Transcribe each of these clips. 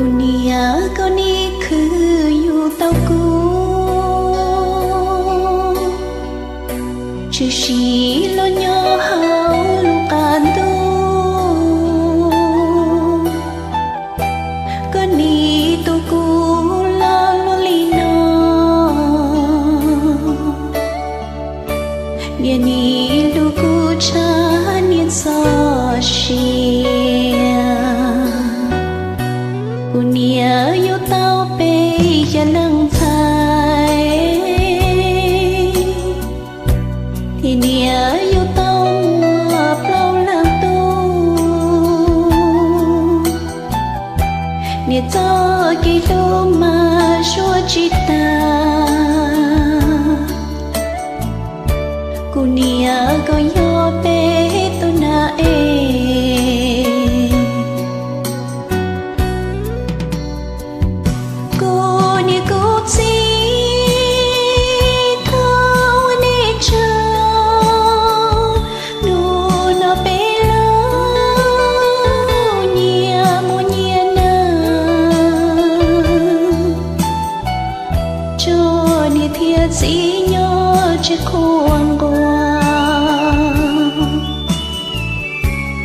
กูเนี่ยก็นี่คืออยู่เต้ากูชื่อชีโลโยเฮาลูกานตูก็นี่ตัวกูลาโลลีโนเนี่ยนี่ลูกกูชาเนี่ยซอชีกูเนี่ยอยู่เต้าเปย์อย่าลังไทยที่เนี่ยอยู่เต้ามัวเปล่าลังตู้เนี่ยเจ้ากี่ดูมาชัวจิตากูเนี่ยก็ยอเปย์ตัวนาเอchỉ nhớ chiếc khuôn qua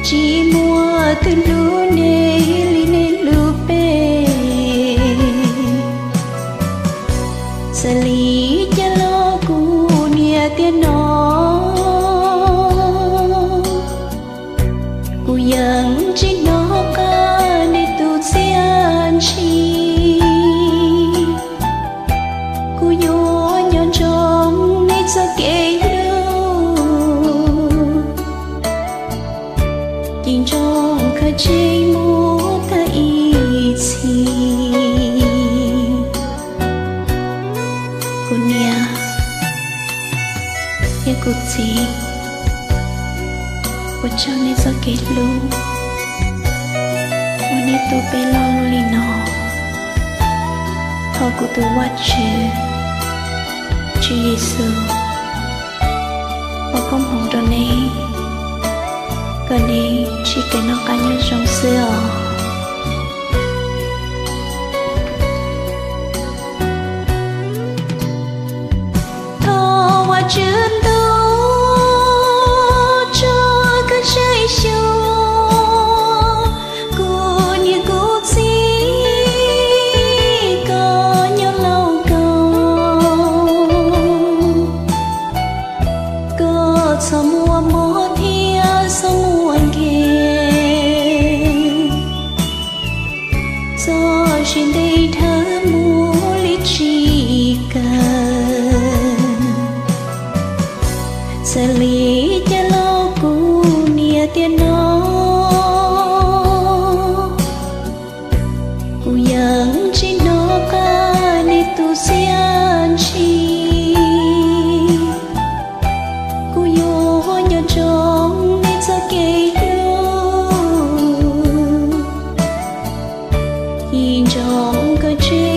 chỉ mua từ lũ nê li nê lũ bê sẽ lý cho lo cu nia tiên nó cu yang chỉ nó ca đi tu xian chi cu yo trong nét sa kê đâu nhìn trong khơi chơi mô ta ý chi cô nia ya cô chi cô trong nét sa kê lu cô nét tu bê lo li nọ thọ cô tu wat chê Chúa Giêsu, và không hồng cho này, cái này chỉ cái nó cá nhân trong xưa. Thọ và chân tu cho cái trái chiều, cô như cô gì có nhớ lâu. Sao mua mô thia sao mua kia do trên đây thơ mua lý trí cần sẽ lý cho lâu cu nia tiền nó cu yang chỉ nó ca đi tu xian chi trong nét sa kê đâu nhìn trong cơ chế